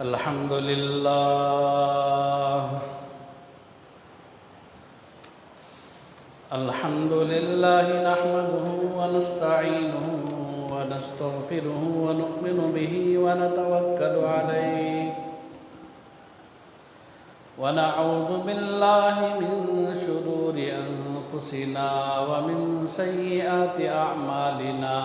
الحمد لله نحمده ونستعينه ونستغفره ونؤمن به ونتوكل عليه ونعوذ بالله من شرور أنفسنا ومن سيئات أعمالنا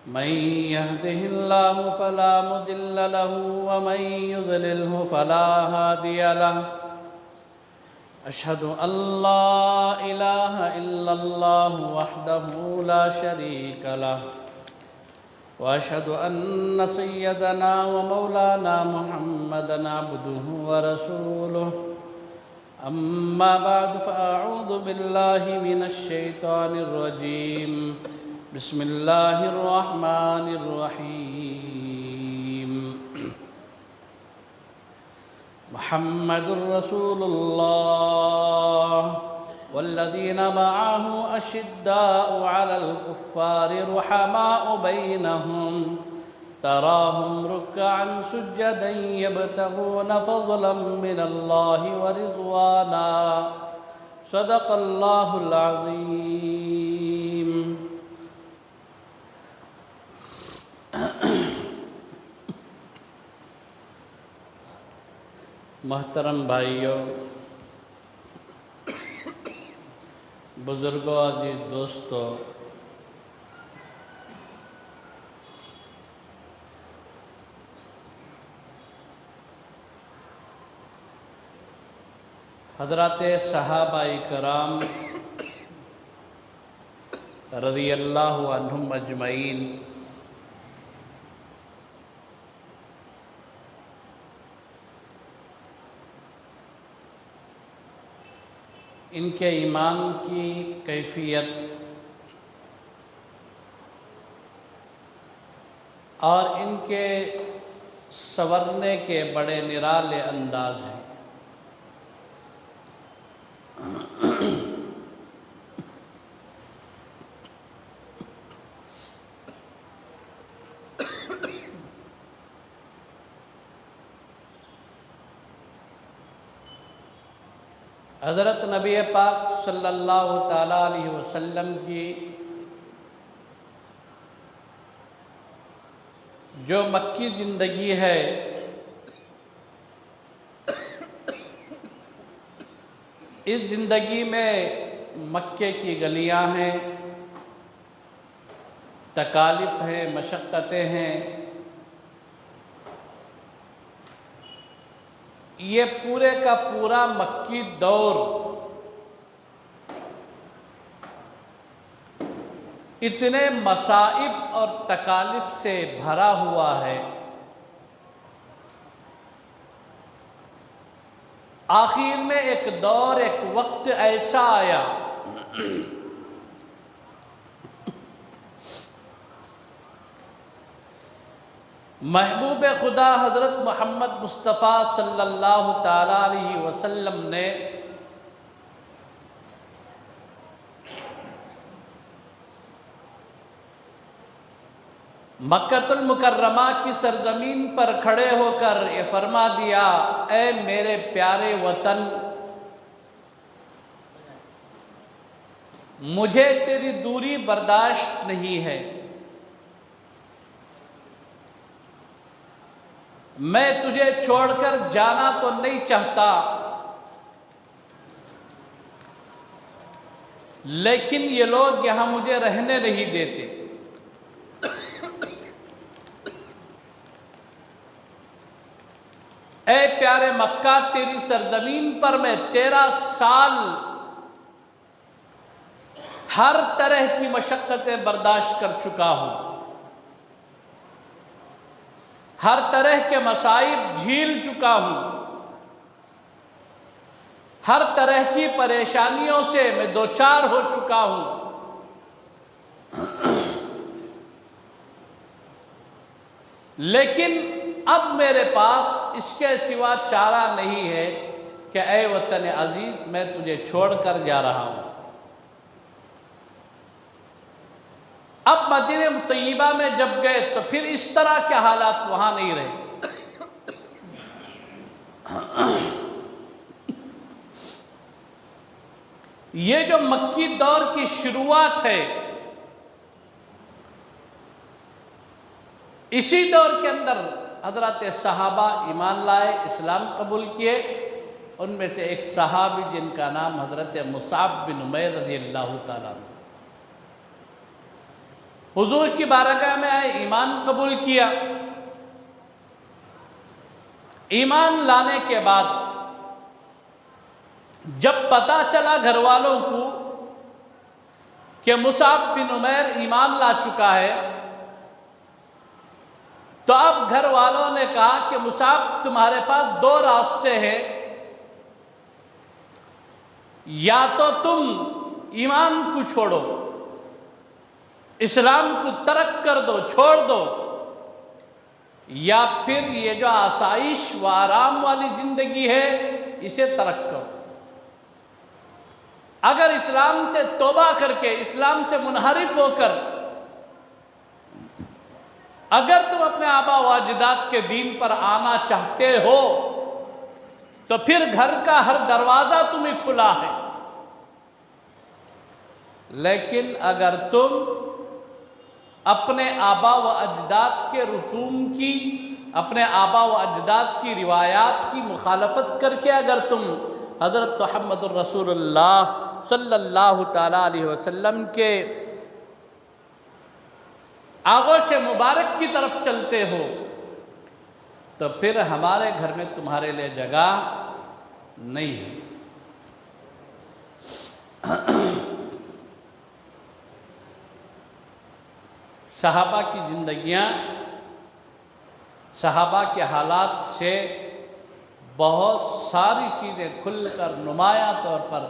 من يهده الله فلا مضل له ومن يضلله فلا هادي له أشهد أن لا إله إلا الله وحده لا شريك له وأشهد أن سيدنا ومولانا محمدًا عبده ورسوله أما بعد فأعوذ بالله من الشيطان الرجيم بسم الله الرحمن الرحيم محمد رسول الله والذين معه أشداء على الكفار رحماء بينهم تراهم ركعا سجدا يبتغون فضلا من الله ورضوانا صدق الله العظيم محترم بھائیوں، بزرگوں، عزیز دوستو، حضرات صحابہ کرام رضی اللہ عنہم اجمعین، ان کے ایمان کی کیفیت اور ان کے سنورنے کے بڑے نرالے انداز ہیں۔ حضرت نبی پاک صلی اللہ تعالیٰ علیہ وسلم کی جو مکی زندگی ہے، اس زندگی میں مکے کی گلیاں ہیں، تکالیف ہیں، مشقتیں ہیں، یہ پورے کا پورا مکی دور اتنے مصائب اور تکالیف سے بھرا ہوا ہے۔ آخر میں ایک دور، ایک وقت ایسا آیا محبوب خدا حضرت محمد مصطفیٰ صلی اللہ تعالیٰ علیہ وسلم نے مکہ المکرمہ کی سرزمین پر کھڑے ہو کر یہ فرما دیا، اے میرے پیارے وطن، مجھے تیری دوری برداشت نہیں ہے، میں تجھے چھوڑ کر جانا تو نہیں چاہتا، لیکن یہ لوگ یہاں مجھے رہنے نہیں دیتے۔ اے پیارے مکہ، تیری سرزمین پر میں 13 سال ہر طرح کی مشقتیں برداشت کر چکا ہوں، ہر طرح کے مصائب جھیل چکا ہوں، ہر طرح کی پریشانیوں سے میں دوچار ہو چکا ہوں، لیکن اب میرے پاس اس کے سوا چارہ نہیں ہے کہ اے وطن عزیز، میں تجھے چھوڑ کر جا رہا ہوں۔ اب مدینہ طیبہ میں جب گئے تو پھر اس طرح کے حالات وہاں نہیں رہے۔ یہ جو مکی دور کی شروعات ہے، اسی دور کے اندر حضرات صحابہ ایمان لائے، اسلام قبول کیے۔ ان میں سے ایک صحابی جن کا نام حضرت مصعب بن عمیر رضی اللہ تعالیٰ عنہ، حضور کی بارگاہ میں آئے، ایمان قبول کیا۔ ایمان لانے کے بعد جب پتہ چلا گھر والوں کو کہ مصعب بن عمیر ایمان لا چکا ہے، تو اب گھر والوں نے کہا کہ مصعب تمہارے پاس دو راستے ہیں، یا تو تم ایمان کو چھوڑو، اسلام کو ترک کر دو، چھوڑ دو، یا پھر یہ جو آسائش و آرام والی زندگی ہے اسے ترک کرو۔ اگر اسلام سے توبہ کر کے، اسلام سے منحرف ہو کر اگر تم اپنے آبا و اجداد کے دین پر آنا چاہتے ہو تو پھر گھر کا ہر دروازہ تمہیں کھلا ہے، لیکن اگر تم اپنے آبا و اجداد کے رسوم کی، اپنے آبا و اجداد کی روایات کی مخالفت کر کے اگر تم حضرت محمد الرسول اللہ صلی اللہ تعالیٰ علیہ وسلم کے آغوش مبارک کی طرف چلتے ہو تو پھر ہمارے گھر میں تمہارے لیے جگہ نہیں ہے۔ صحابہ کی زندگیاں، صحابہ کے حالات سے بہت ساری چیزیں کھل کر نمایاں طور پر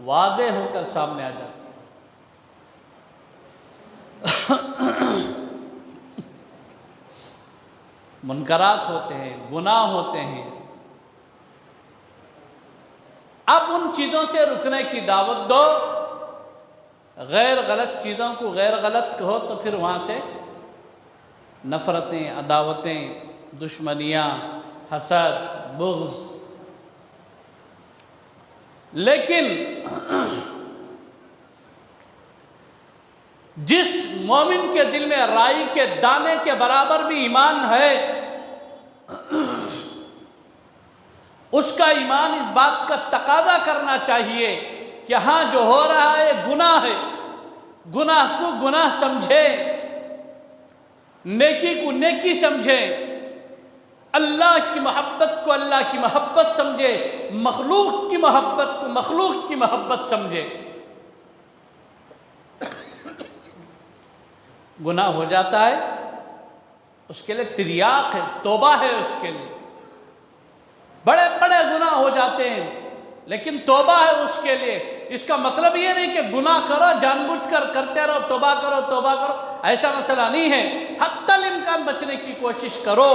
واضح ہو کر سامنے آ جاتی ہیں۔ منکرات ہوتے ہیں، گناہ ہوتے ہیں۔ اب ان چیزوں سے رکنے کی دعوت دو، غیر غلط چیزوں کو غیر غلط کہو تو پھر وہاں سے نفرتیں، عداوتیں، دشمنیاں، حسد، بغض۔ لیکن جس مومن کے دل میں رائی کے دانے کے برابر بھی ایمان ہے، اس کا ایمان اس بات کا تقاضا کرنا چاہیے کہ ہاں جو ہو رہا ہے گناہ ہے، گناہ کو گناہ سمجھے، نیکی کو نیکی سمجھے، اللہ کی محبت کو اللہ کی محبت سمجھے، مخلوق کی محبت کو مخلوق کی محبت سمجھے۔ گناہ ہو جاتا ہے، اس کے لیے تریاق ہے، توبہ ہے، اس کے لیے بڑے بڑے گناہ ہو جاتے ہیں لیکن توبہ ہے اس کے لیے۔ اس کا مطلب یہ نہیں کہ گناہ کرو جان بوجھ کر کرتے رہو، توبہ کرو توبہ کرو، ایسا مسئلہ نہیں ہے۔ حتی الامکان بچنے کی کوشش کرو،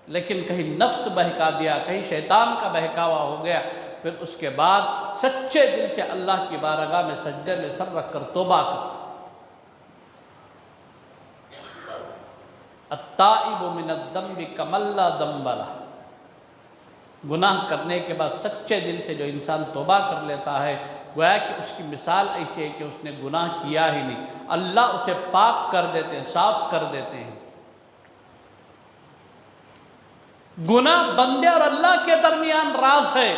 لیکن کہیں نفس بہکا دیا، کہیں شیطان کا بہکاوا ہو گیا، پھر اس کے بعد سچے دل سے اللہ کی بارگاہ میں سجدے میں سر رکھ کر توبہ کر۔ التائب من الذنب کمن لا ذنب لہ، گناہ کرنے کے بعد سچے دل سے جو انسان توبہ کر لیتا ہے، گویا کہ اس کی مثال ایسی ہے کہ اس نے گناہ کیا ہی نہیں، اللہ اسے پاک کر دیتے ہیں، صاف کر دیتے ہیں۔ گناہ بندے اور اللہ کے درمیان راز ہے،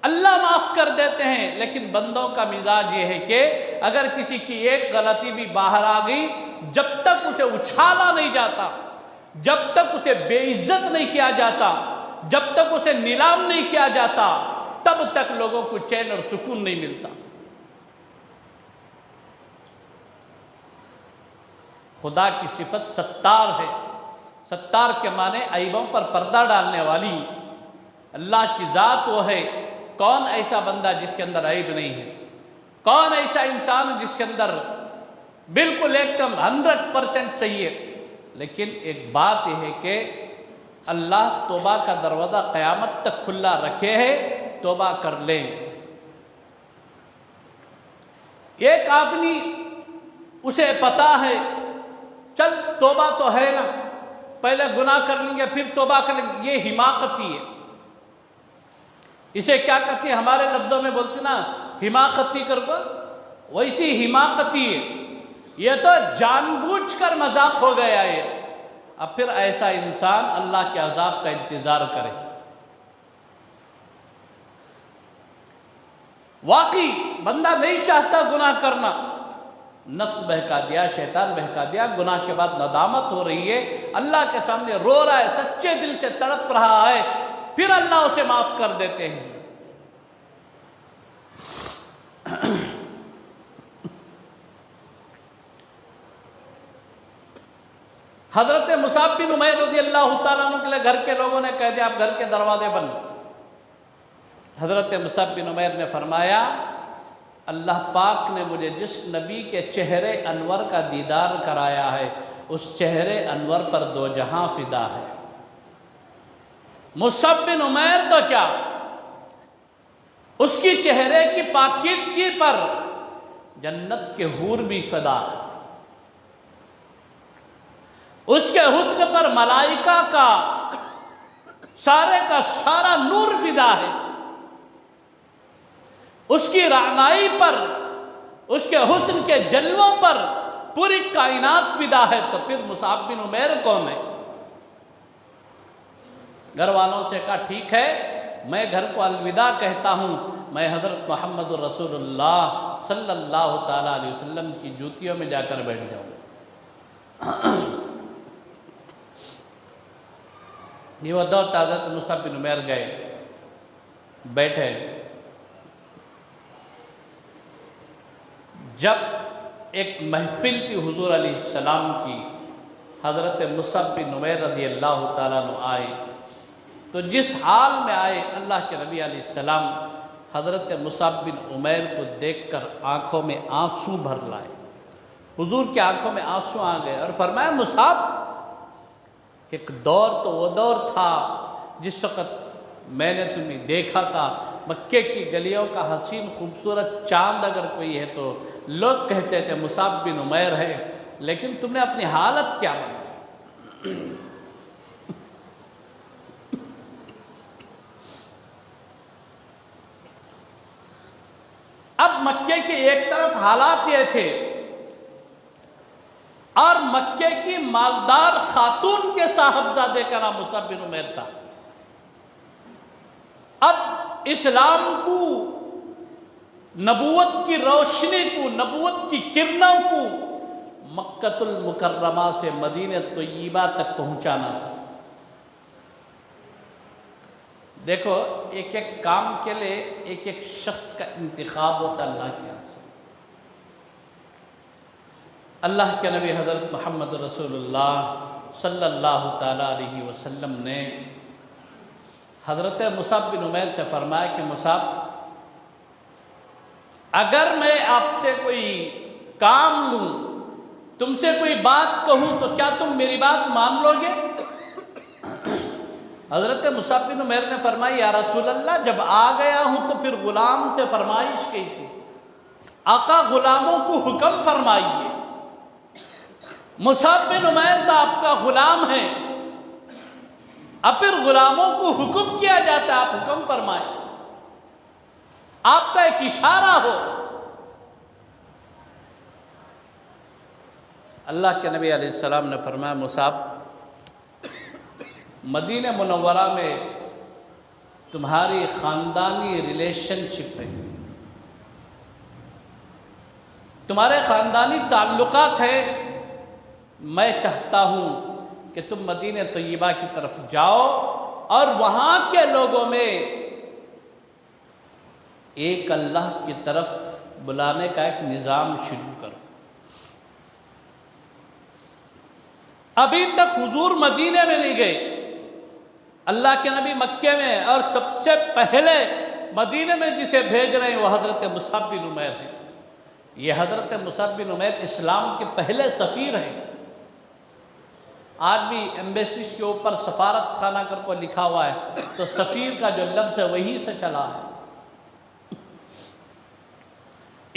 اللہ معاف کر دیتے ہیں، لیکن بندوں کا مزاج یہ ہے کہ اگر کسی کی ایک غلطی بھی باہر آ گئی، جب تک اسے اچھالا نہیں جاتا، جب تک اسے بے عزت نہیں کیا جاتا، جب تک اسے نیلام نہیں کیا جاتا، تب تک لوگوں کو چین اور سکون نہیں ملتا۔ خدا کی صفت ستار ہے، ستار کے معنی عیبوں پر پردہ ڈالنے والی۔ اللہ کی ذات وہ ہے، کون ایسا بندہ جس کے اندر عیب نہیں ہے؟ کون ایسا انسان جس کے اندر بالکل ایک دم 100% صحیح ہے؟ لیکن ایک بات یہ ہے کہ اللہ توبہ کا دروازہ قیامت تک کھلا رکھے ہے، توبہ کر لیں۔ ایک آدمی اسے پتا ہے چل توبہ تو ہے نا، پہلے گناہ کر لیں گے پھر توبہ کر لیں گے، یہ حماقتی ہے۔ اسے کیا کہتے ہیں، ہمارے لفظوں میں بولتے نا حماقتی کر کو، ویسی حماقتی ہے، یہ تو جان بوجھ کر مذاق ہو گیا ہے۔ اب پھر ایسا انسان اللہ کے عذاب کا انتظار کرے۔ واقعی بندہ نہیں چاہتا گناہ کرنا، نفس بہکا دیا، شیطان بہکا دیا، گناہ کے بعد ندامت ہو رہی ہے، اللہ کے سامنے رو رہا ہے، سچے دل سے تڑپ رہا ہے، پھر اللہ اسے معاف کر دیتے ہیں۔ حضرت مصعب بن عمیر رضی اللہ تعالیٰ عنہ کے لئے گھر کے لوگوں نے کہہ دیا آپ گھر کے دروازے بند۔ حضرت مصعب بن عمیر نے فرمایا اللہ پاک نے مجھے جس نبی کے چہرے انور کا دیدار کرایا ہے اس چہرے انور پر دو جہاں فدا ہے۔ مصعب بن عمیر تو کیا، اس کی چہرے کی پاکیزگی پر جنت کے حور بھی فدا ہے، اس کے حسن پر ملائکہ کا سارا نور فدا ہے، اس کی رعنائی پر، اس کے حسن کے جلووں پر پوری کائنات فدا ہے، تو پھر مصعب بن عمیر کون ہے؟ گھر والوں سے کہا ٹھیک ہے میں گھر کو الوداع کہتا ہوں، میں حضرت محمد رسول اللہ صلی اللہ تعالیٰ علیہ وسلم کی جوتیوں میں جا کر بیٹھ جاؤں۔ یہ وہ دور حضرت مصعب بن عمیر گئے، بیٹھے، جب ایک محفل تھی حضور علیہ السلام کی، حضرت مصعب بن عمیر رضی اللہ تعالیٰ عنہ آئے، تو جس حال میں آئے اللہ کے نبی علیہ السلام حضرت مصعب بن عمیر کو دیکھ کر آنکھوں میں آنسو بھر لائے، حضور کی آنکھوں میں آنسو آ گئے اور فرمایا مصعب ایک دور تو وہ دور تھا جس وقت میں نے تمہیں دیکھا تھا، مکے کی گلیوں کا حسین خوبصورت چاند اگر کوئی ہے تو لوگ کہتے تھے مصعب بن عمیر ہے، لیکن تم نے اپنی حالت کیا بنا۔ اب مکے کی ایک طرف حالات یہ تھے اور مکے کی مالدار خاتون کے صاحبزادے کا نام مصعب بن عمیر تھا۔ اب اسلام کو، نبوت کی روشنی کو، نبوت کی کرنوں کو مکہ المکرمہ سے مدینہ طیبہ تک پہنچانا تھا۔ دیکھو ایک ایک کام کے لئے ایک ایک شخص کا انتخاب ہوتا اللہ کے یہاں سے۔ اللہ کے نبی حضرت محمد رسول اللہ صلی اللہ تعالیٰ علیہ وسلم نے حضرت مصعب بن عمیر سے فرمایا کہ مصعب اگر میں آپ سے کوئی کام لوں، تم سے کوئی بات کہوں تو کیا تم میری بات مان لو گے؟ حضرت مصعب بن عمیر نے فرمایا یا رسول اللہ جب آ گیا ہوں تو پھر غلام سے فرمائش کی تھی، آقا غلاموں کو حکم فرمائیے۔ مصعب بن عمیر تو آپ کا غلام ہے، اب پھر غلاموں کو حکم کیا جاتا ہے، آپ حکم فرمائیں، آپ کا ایک اشارہ ہو۔ اللہ کے نبی علیہ السلام نے فرمایا مصعب مدینہ منورہ میں تمہاری خاندانی ریلیشن شپ ہے، تمہارے خاندانی تعلقات ہیں، میں چاہتا ہوں کہ تم مدینہ طیبہ کی طرف جاؤ اور وہاں کے لوگوں میں ایک اللہ کی طرف بلانے کا ایک نظام شروع کرو۔ ابھی تک حضور مدینہ میں نہیں گئے، اللہ کے نبی مکے میں، اور سب سے پہلے مدینہ میں جسے بھیج رہے ہیں وہ حضرت مصعب بن عمیر ہیں۔ یہ حضرت مصعب بن عمیر اسلام کے پہلے سفیر ہیں۔ آج بھی ایمبیسیز کے اوپر سفارت خانہ کر کو لکھا ہوا ہے تو سفیر کا جو لفظ ہے وہی سے چلا ہے۔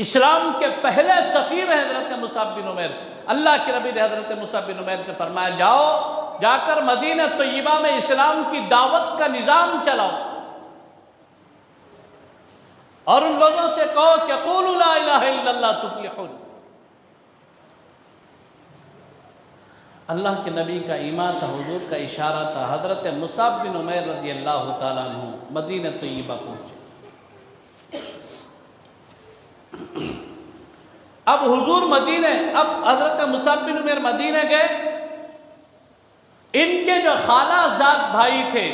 اسلام کے پہلے سفیر ہیں حضرت مصعب بن عمیر۔ اللہ کے نبی نے حضرت مصعب بن عمیر سے فرمایا جاؤ، جا کر مدینہ طیبہ میں اسلام کی دعوت کا نظام چلاؤ، اور ان لوگوں سے کہو کہ قولوا لا الہ الا اللہ تفلحون۔ اللہ کے نبی کا ایمان تھا، حضور کا اشارہ تھا، حضرت مصعب بن عمیر رضی اللہ تعالیٰ عنہ مدینہ طیبہ پہنچے۔ اب حضور مدینہ، اب حضرت مصعب بن عمیر مدینہ گئے، ان کے جو خالہ زاد بھائی تھے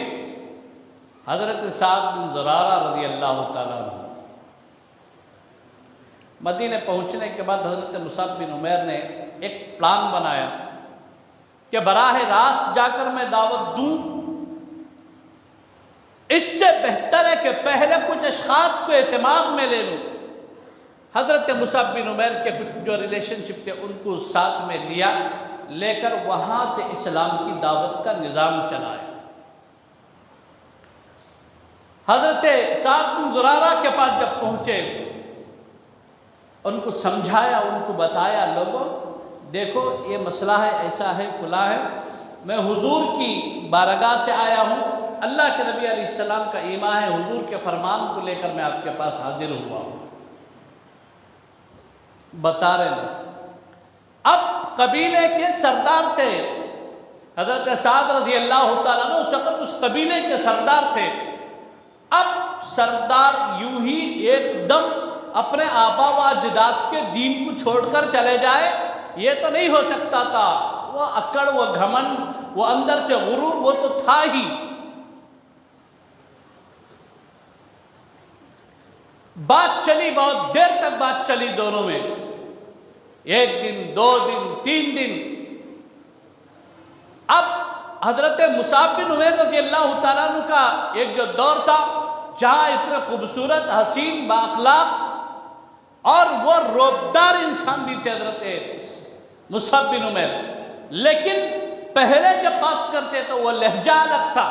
حضرت سعد بن زرارہ رضی اللہ تعالیٰ عنہ، مدینہ پہنچنے کے بعد حضرت مصعب بن عمیر نے ایک پلان بنایا کہ براہ راست جا کر میں دعوت دوں، اس سے بہتر ہے کہ پہلے کچھ اشخاص کو اعتماد میں لے لوں۔ حضرت مصعب بن عمیر کے جو ریلیشن شپ تھے ان کو ساتھ میں لیا، لے کر وہاں سے اسلام کی دعوت کا نظام چلایا۔ حضرت سعد بن زرارہ کے پاس جب پہنچے، ان کو سمجھایا، ان کو بتایا، لوگوں دیکھو یہ مسئلہ ہے، ایسا ہے، فلاں ہے، میں حضور کی بارگاہ سے آیا ہوں، اللہ کے نبی علیہ السلام کا ایمان ہے، حضور کے فرمان کو لے کر میں آپ کے پاس حاضر ہوا ہوں۔ بتا رہے ہیں اب قبیلے کے سردار تھے حضرت سعد رضی اللہ تعالیٰ عنہ، اس وقت اس قبیلے کے سردار تھے۔ اب سردار یوں ہی ایک دم اپنے آبا و اجداد کے دین کو چھوڑ کر چلے جائے، یہ تو نہیں ہو سکتا تھا۔ وہ اکڑ، وہ گھمنڈ، وہ اندر سے غرور، وہ تو تھا ہی۔ بات چلی، بہت دیر تک بات چلی دونوں میں، ایک دن، دو دن، تین دن۔ اب حضرت مصعب بن عمیر رضی اللہ تعالیٰ عنہ کا ایک جو دور تھا جہاں اتنے خوبصورت، حسین، بااخلاق اور وہ روبدار انسان بھی تھے حضرت مصعب بن عمیر، لیکن پہلے جب بات کرتے تو وہ لہجہ الگ تھا،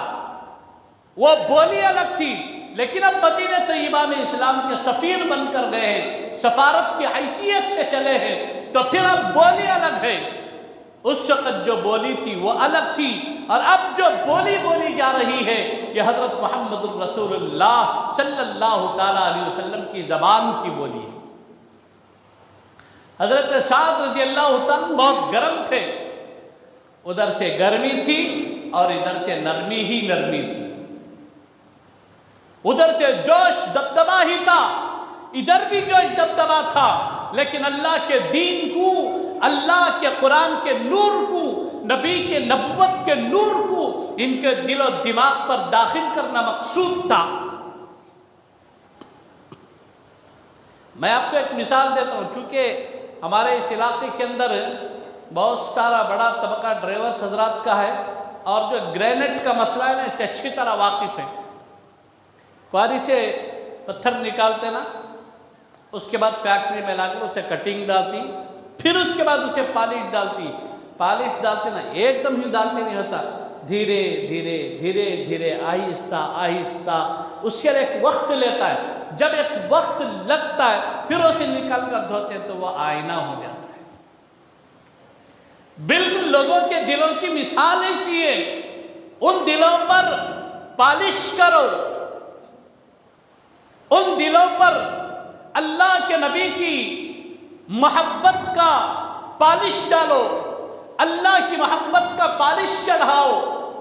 وہ بولی الگ تھی، لیکن اب مدینہ طیبہ میں اسلام کے سفیر بن کر گئے ہیں، سفارت کی حیثیت سے چلے ہیں، تو پھر اب بولی الگ ہے۔ اس وقت جو بولی تھی وہ الگ تھی، اور اب جو بولی بولی جا رہی ہے یہ حضرت محمد الرسول اللہ صلی اللہ تعالیٰ علیہ وسلم کی زبان کی بولی ہے۔ حضرت سعد رضی اللہ تعالیٰ بہت گرم تھے، ادھر سے گرمی تھی اور ادھر سے نرمی ہی نرمی تھی، ادھر سے جوش دبدبا ہی تھا، ادھر بھی جوش دبدبا تھا، لیکن اللہ کے دین کو، اللہ کے قرآن کے نور کو، نبی کے نبوت کے نور کو ان کے دل و دماغ پر داخل کرنا مقصود تھا۔ میں آپ کو ایک مثال دیتا ہوں، چونکہ ہمارے اس علاقے کے اندر بہت سارا بڑا طبقہ ڈرائیورز حضرات کا ہے، اور جو گرینیٹ کا مسئلہ ہے نا اس سے اچھی طرح واقف ہے۔ کواری سے پتھر نکالتے نا، اس کے بعد فیکٹری میں لا کر اسے کٹنگ ڈالتی، پھر اس کے بعد اسے پالش ڈالتی، پالش ڈالتے نا ایک دم ہی ڈالتے نہیں ہوتا، دھیرے دھیرے دھیرے دھیرے، آہستہ آہستہ، اس کے لیے ایک وقت لیتا ہے۔ جب ایک وقت لگتا ہے پھر اسے نکال کر دھوتے ہیں تو وہ آئینہ ہو جاتا ہے۔ بالکل لوگوں کے دلوں کی مثال ایسی ہے، ان دلوں پر پالش کرو، ان دلوں پر اللہ کے نبی کی محبت کا پالش ڈالو، اللہ کی محبت کا پالش چڑھاؤ،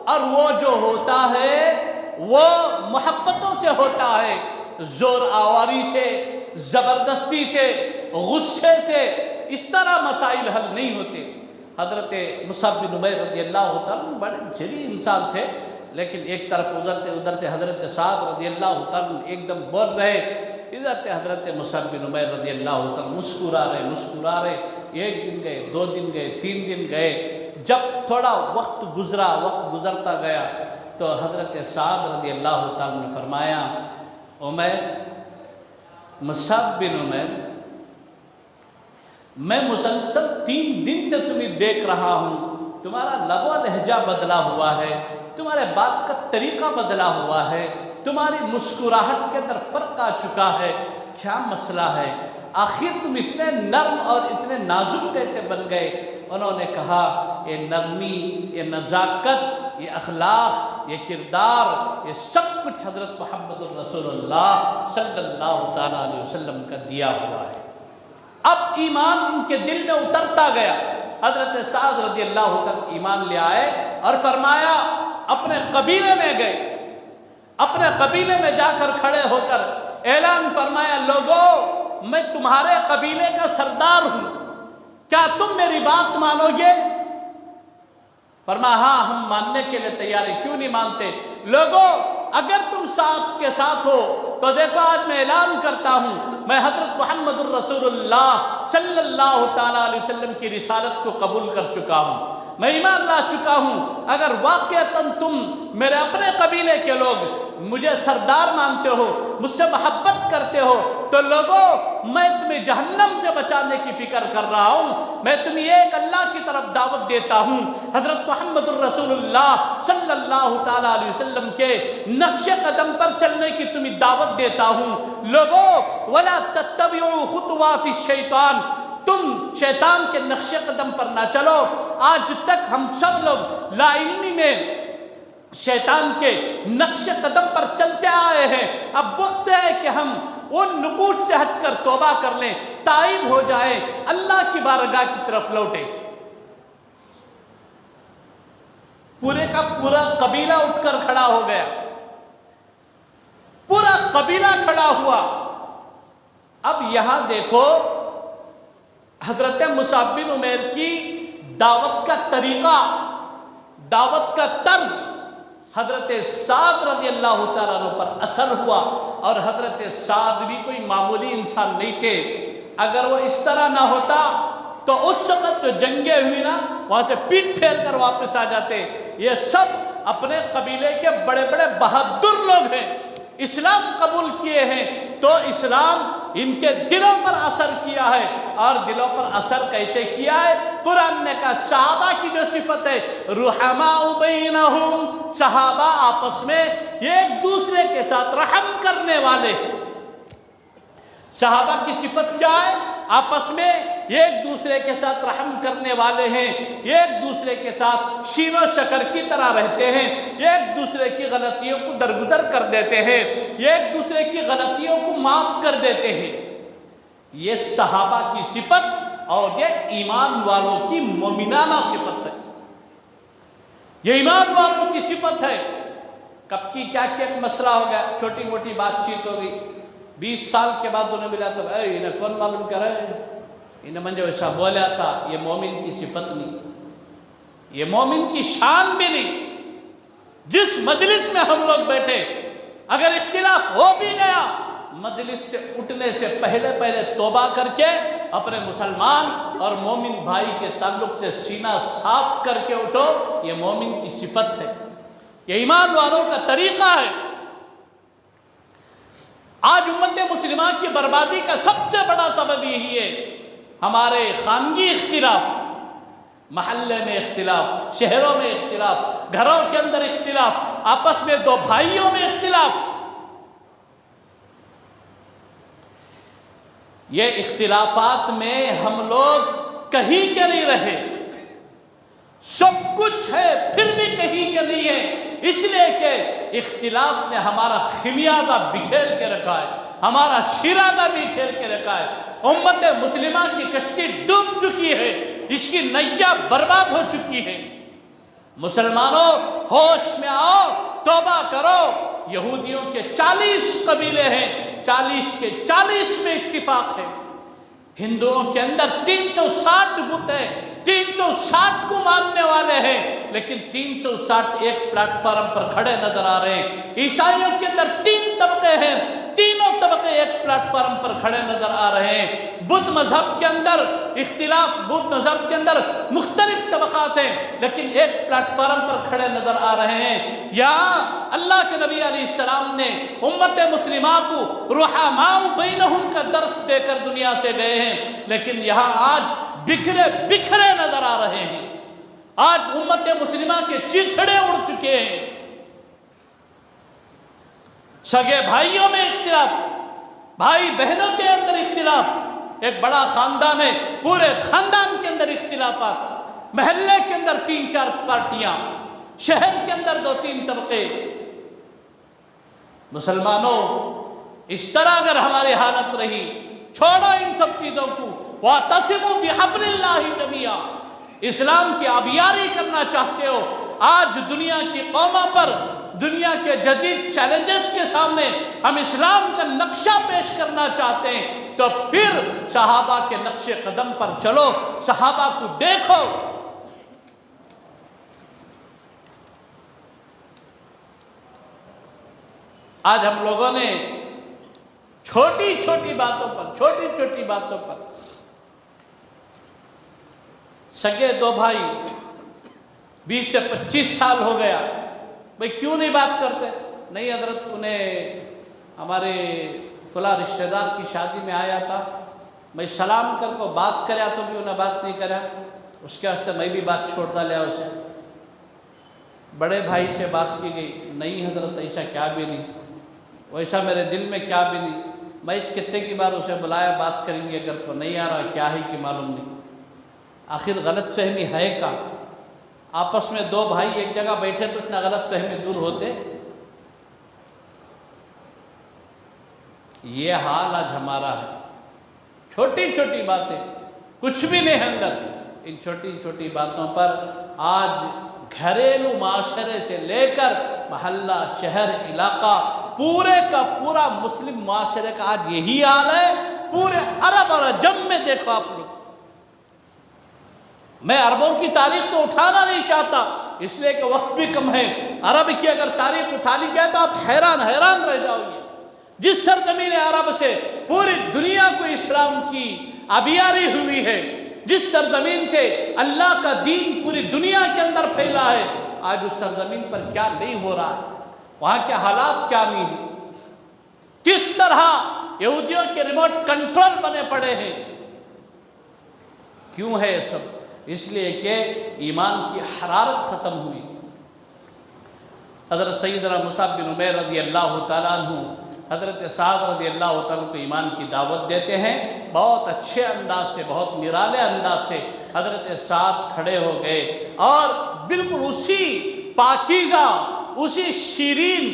اور وہ جو ہوتا ہے وہ محبتوں سے ہوتا ہے، زور آوری سے، زبردستی سے، غصے سے اس طرح مسائل حل نہیں ہوتے۔ حضرت مصعب بن عمیر رضی اللہ تعالیٰ بڑے جری انسان تھے، لیکن ایک طرف ادھر سے حضرت سعد رضی اللہ تعالیٰ ایک دم بول رہے، ادھر سے حضرت مصعب بن عمیر رضی اللہ تعالیٰ مسکرا رہے، ایک دن گئے، دو دن گئے، تین دن گئے۔ جب تھوڑا وقت گزرتا گیا تو حضرت سعد رضی اللہ تعالیٰ نے فرمایا، عمیر، مصعب بن عمیر، میں مسلسل 3 دن سے تمہیں دیکھ رہا ہوں، تمہارا لب و لہجہ بدلا ہوا ہے، تمہارے بات کا طریقہ بدلا ہوا ہے، تمہاری مسکراہٹ کے اندر فرق آ چکا ہے، کیا مسئلہ ہے؟ آخر تم اتنے نرم اور اتنے نازک کیسے بن گئے؟ انہوں نے کہا یہ نرمی، یہ نزاکت، یہ اخلاق، یہ کردار، یہ سب کچھ حضرت محمد الرسول اللہ صلی اللہ تعالیٰ علیہ وسلم کا دیا ہوا ہے۔ اب ایمان ان کے دل میں اترتا گیا۔ حضرت سعد رضی اللہ تعالیٰ ایمان لے آئے اور فرمایا، اپنے قبیلے میں گئے، اپنے قبیلے میں جا کر کھڑے ہو کر اعلان فرمایا، لوگوں میں تمہارے قبیلے کا سردار ہوں، کیا تم میری بات مانو گے؟ فرمایا ہاں ہم ماننے کے لیے تیار ہیں، کیوں نہیں مانتے؟ لوگوں اگر تم ساتھ کے ساتھ ہو تو دیکھو آج میں اعلان کرتا ہوں، میں حضرت محمد الرسول اللہ صلی اللہ تعالیٰ علیہ وسلم کی رسالت کو قبول کر چکا ہوں، میں ایمان لا چکا ہوں۔ اگر واقعتاً تم میرے اپنے قبیلے کے لوگ مجھے سردار مانتے ہو، مجھ سے محبت کرتے ہو، تو لوگوں میں تمہیں جہنم سے بچانے کی فکر کر رہا ہوں، میں تمہیں ایک اللہ کی طرف دعوت دیتا ہوں، حضرت محمد الرسول اللہ صلی اللہ تعالیٰ علیہ وسلم کے نقش قدم پر چلنے کی تمہیں دعوت دیتا ہوں۔ لوگوں وَلَا تَتَّبِعُوا خُطُوَاتِ الشَّيْطَانِ، تم شیطان کے نقش قدم پر نہ چلو۔ آج تک ہم سب لوگ لا علمی میں شیطان کے نقش قدم پر چلتے آئے ہیں، اب وقت ہے کہ ہم ان نقوش سے ہٹ کر توبہ کر لیں، تائب ہو جائیں، اللہ کی بارگاہ کی طرف لوٹیں۔ پورے کا پورا قبیلہ اٹھ کر کھڑا ہو گیا، پورا قبیلہ کھڑا ہوا۔ اب یہاں دیکھو حضرت مصعب بن عمیر کی دعوت کا طریقہ، دعوت کا طرز حضرت سعد رضی اللہ تعالیٰ عنہ پر اثر ہوا، اور حضرت سعد بھی کوئی معمولی انسان نہیں تھے۔ اگر وہ اس طرح نہ ہوتا تو اس وقت جو جنگیں ہوئی نا، وہاں سے پیٹ پھیر کر واپس آ جاتے۔ یہ سب اپنے قبیلے کے بڑے بڑے بہادر لوگ ہیں، اسلام قبول کیے ہیں، تو اسلام ان کے دلوں پر اثر کیا ہے۔ اور دلوں پر اثر کیسے کیا ہے؟ قرآن نے کہا صحابہ کی جو صفت ہے رحماء بینہم، صحابہ آپس میں ایک دوسرے کے ساتھ رحم کرنے والے۔ صحابہ کی صفت کیا ہے؟ آپس میں ایک دوسرے کے ساتھ رحم کرنے والے ہیں، ایک دوسرے کے ساتھ شیر و شکر کی طرح رہتے ہیں، ایک دوسرے کی غلطیوں کو درگزر کر دیتے ہیں، ایک دوسرے کی غلطیوں کو معاف کر دیتے ہیں۔ یہ صحابہ کی صفت اور یہ ایمان والوں کی مومنانہ صفت ہے، یہ ایمان والوں کی صفت ہے۔ کب کی کیا ایک مسئلہ ہو گیا، چھوٹی موٹی بات چیت ہو گئی، 20 سال کے بعد انہیں ملا تو انہیں کون معلوم کرے، انہیں منجھے ویسا بولا تھا۔ یہ مومن کی صفت نہیں، یہ مومن کی شان بھی نہیں۔ جس مجلس میں ہم لوگ بیٹھے، اگر اختلاف ہو بھی گیا، مجلس سے اٹھنے سے پہلے توبہ کر کے اپنے مسلمان اور مومن بھائی کے تعلق سے سینہ صاف کر کے اٹھو، یہ مومن کی صفت ہے، یہ ایمان والوں کا طریقہ ہے۔ آج امت مسلمہ کی بربادی کا سب سے بڑا سبب یہی ہے، ہمارے خانگی اختلاف، محلے میں اختلاف، شہروں میں اختلاف، گھروں کے اندر اختلاف، آپس میں دو بھائیوں میں اختلاف۔ یہ اختلافات میں ہم لوگ کہیں کے نہیں رہے، سب کچھ ہے پھر بھی کہیں کے نہیں ہے، اس لیے کہ اختلاف نے ہمارا خمیازہ بکھیر کے رکھا ہے، ہمارا شیرازہ بکھیر کے رکھا ہے۔ امت مسلمہ کی کشتی ڈوب چکی ہے، اس کی نیا برباد ہو چکی ہے۔ مسلمانوں ہوش میں آؤ، توبہ کرو۔ یہودیوں کے 40 قبیلے ہیں، 40 کے 40 میں اتفاق ہے۔ ہندوؤں کے اندر 360 بت ہیں، 360 کو ماننے والے ہیں، لیکن 360 ایک پلیٹ فارم پر کھڑے نظر آ رہے ہیں۔ عیسائیوں کے اندر 3 طبقے ہیں، تینوں طبقے ایک پلیٹ فارم پر کھڑے نظر آ رہے ہیں۔ بدھ مذہب کے اندر اختلاف، بدھ مذہب کے اندر مختلف طبقات ہیں، لیکن ایک پلیٹ فارم پر کھڑے نظر آ رہے ہیں۔ یہاں اللہ کے نبی علیہ السلام نے امت مسلمہ کو رحماء بینہم کا درس دے کر دنیا سے گئے ہیں، لیکن یہاں آج بکھرے نظر آ رہے ہیں۔ آج امت مسلمہ کے چیتھڑے اڑ چکے ہیں، سگے بھائیوں میں اختلاف، بھائی بہنوں کے اندر اختلاف، ایک بڑا خاندان ہے، پورے خاندان کے اندر اختلافات، محلے کے اندر 3-4 پارٹیاں، شہر کے اندر 2-3 طبقے۔ مسلمانوں، اس طرح اگر ہماری حالت رہی، چھوڑو ان سب چیزوں کو، وَاعْتَصِمُوا بِحَبْلِ اللَّهِ جَمِيعًا، اسلام کی آبیاری کرنا چاہتے ہو، آج دنیا کی قوموں پر، دنیا کے جدید چیلنجز کے سامنے ہم اسلام کا نقشہ پیش کرنا چاہتے ہیں، تو پھر صحابہ کے نقش قدم پر چلو، صحابہ کو دیکھو۔ آج ہم لوگوں نے چھوٹی چھوٹی باتوں پر سگے 2 بھائی 20 سے 25 سال ہو گیا، بھئی کیوں نہیں بات کرتے؟ نہیں حضرت، انہیں ہمارے فلاں رشتہ دار کی شادی میں آیا تھا، میں سلام کر کو بات کریا تو بھی انہیں بات نہیں کرا، اس کے واسطے میں بھی بات چھوڑتا لیا اسے۔ بڑے بھائی سے بات کی گئی، نہیں حضرت ایسا کیا بھی نہیں، ویسا میرے دل میں کیا بھی نہیں، میں کتنے کی بار اسے بلایا بات کریں گے، اگر کو نہیں آ رہا کیا ہے کہ معلوم نہیں۔ آخر غلط فہمی ہے کا؟ آپس میں 2 بھائی ایک جگہ بیٹھے تو اتنا غلط فہمی دور ہوتے؟ یہ حال آج ہمارا ہے، چھوٹی چھوٹی باتیں، کچھ بھی نہیں اندر، ان چھوٹی چھوٹی باتوں پر آج گھریلو معاشرے سے لے کر محلہ، شہر، علاقہ، پورے کا پورا مسلم معاشرے کا آج یہی حال ہے۔ پورے عرب اور عجم میں دیکھو آپ لوگ، میں عربوں کی تاریخ تو اٹھانا نہیں چاہتا اس لیے کہ وقت بھی کم ہے، عرب کی اگر تاریخ اٹھا لی جائے تو آپ حیران رہ جاؤ گے۔ جس سرزمین عرب سے پوری دنیا کو اسلام کی آبیاری ہوئی ہے، جس سرزمین سے اللہ کا دین پوری دنیا کے اندر پھیلا ہے، آج اس سرزمین پر کیا نہیں ہو رہا ہے، وہاں کے حالات کیا نہیں ہیں، کس طرح یہودیوں کے ریموٹ کنٹرول بنے پڑے ہیں۔ کیوں ہے یہ سب؟ اس لیے کہ ایمان کی حرارت ختم ہوئی۔ حضرت سیدنا مصعب بن عمیر رضی اللہ تعالیٰ عنہ حضرت سعد رضی اللہ تعالیٰ کو ایمان کی دعوت دیتے ہیں، بہت اچھے انداز سے، بہت نرالے انداز سے حضرت سعد کھڑے ہو گئے اور بالکل اسی پاکیزہ، اسی شیرین،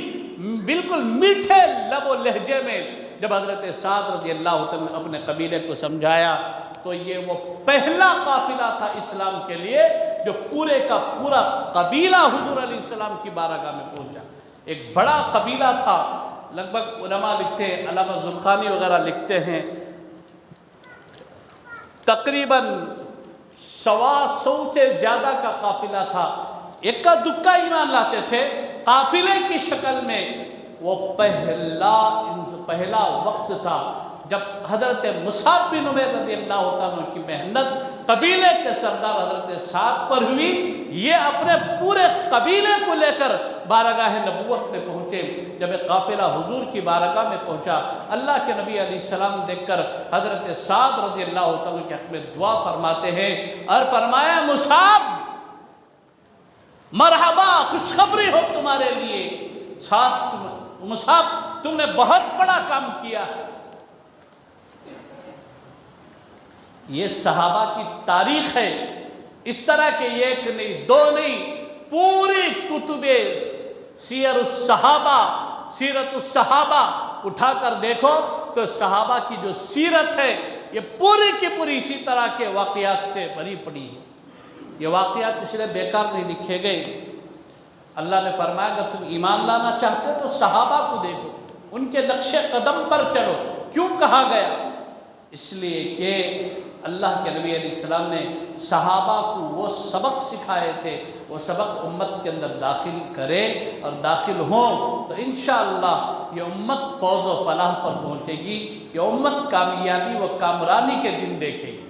بالکل میٹھے لب و لہجے میں جب حضرت سعد رضی اللہ تعالیٰ نے اپنے قبیلے کو سمجھایا، تو یہ وہ پہلا قافلہ تھا اسلام کے لیے جو پورے کا پورا قبیلہ حضور علیہ السلام کی بارگاہ میں پہنچا۔ ایک بڑا قبیلہ تھا، لگ بھگ علماء لکھتے ہیں، علامہ زرخانی وغیرہ لکھتے ہیں، تقریباً 125 سے زیادہ کا قافلہ تھا، اکا دکا ایمان لاتے تھے۔ قافلے کی شکل میں وہ پہلا وقت تھا جب حضرت مصعب بن عمیر رضی اللہ عنہ کی محنت قبیلے کے سردار حضرت سعد پر ہوئی، یہ اپنے پورے قبیلے کو لے کر بارگاہ نبوت میں پہنچے۔ جب ایک قافلہ حضور کی بارگاہ میں پہنچا، اللہ کے نبی علیہ السلام دیکھ کر حضرت سعد رضی اللہ عنہ کے حق میں دعا فرماتے ہیں اور فرمایا، مصعب مرحبا، خوشخبری ہو تمہارے لیے، مصعب تم نے بہت بڑا کام کیا ہے۔ یہ صحابہ کی تاریخ ہے، اس طرح کے ایک نہیں، 2 نہیں، پوری کتب سیرت الصحابہ اٹھا کر دیکھو تو صحابہ کی جو سیرت ہے یہ پوری کی پوری اسی طرح کے واقعات سے بھری پڑی ہے۔ یہ واقعات اس لیے بیکار نہیں لکھے گئے، اللہ نے فرمایا اگر تم ایمان لانا چاہتے ہو تو صحابہ کو دیکھو، ان کے نقش قدم پر چلو۔ کیوں کہا گیا؟ اس لیے کہ اللہ کے نبی علیہ السلام نے صحابہ کو وہ سبق سکھائے تھے، وہ سبق امت کے اندر داخل کرے اور داخل ہوں تو انشاءاللہ یہ امت فوز و فلاح پر پہنچے گی، یہ امت کامیابی و کامرانی کے دن دیکھے گی۔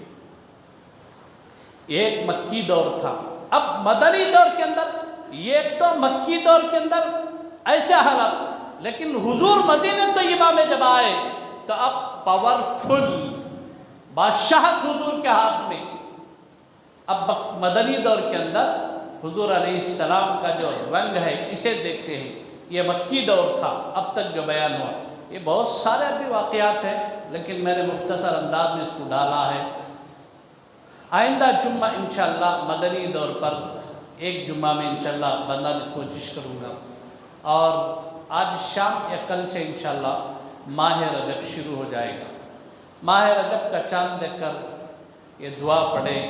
ایک مکی دور تھا، اب مدنی دور کے اندر، یہ تو مکی دور کے اندر ایسے حالات، لیکن حضور مدینہ طیبہ میں جب آئے تو اب پاورفل بادشاہت حضور کے ہاتھ میں۔ اب مدنی دور کے اندر حضور علیہ السلام کا جو رنگ ہے اسے دیکھتے ہیں، یہ مکی دور تھا اب تک جو بیان ہوا۔ یہ بہت سارے بھی واقعات ہیں لیکن میں نے مختصر انداز میں اس کو ڈالا ہے۔ آئندہ جمعہ انشاءاللہ مدنی دور پر ایک جمعہ میں انشاءاللہ بنانے کی کوشش کروں گا، اور آج شام یا کل سے انشاءاللہ ماہ رجب شروع ہو جائے گا۔ ماہ رجب کا چاند دیکھ کر یہ دعا پڑھیں،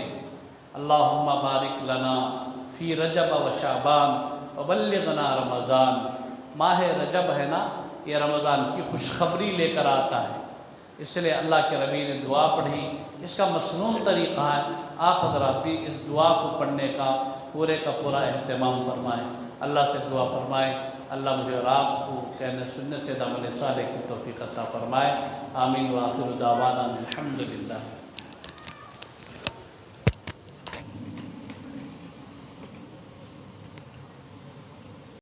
اللہم بارک لنا فی رجب و شعبان وبلغنا رمضان۔ ماہ رجب ہے نا، یہ رمضان کی خوشخبری لے کر آتا ہے، اس لیے اللہ کے نبی نے دعا پڑھی۔ اس کا مسنون طریقہ ہے، آپ حضرات بھی اس دعا کو پڑھنے کا پورے کا پورا اہتمام فرمائیں۔ اللہ سے دعا فرمائیں اللہ مجھے اور آپ کو کہنے سننے سے عمل صالح کی توفیق عطا فرمائے۔ آمین وآخر دعوانا الحمدللہ۔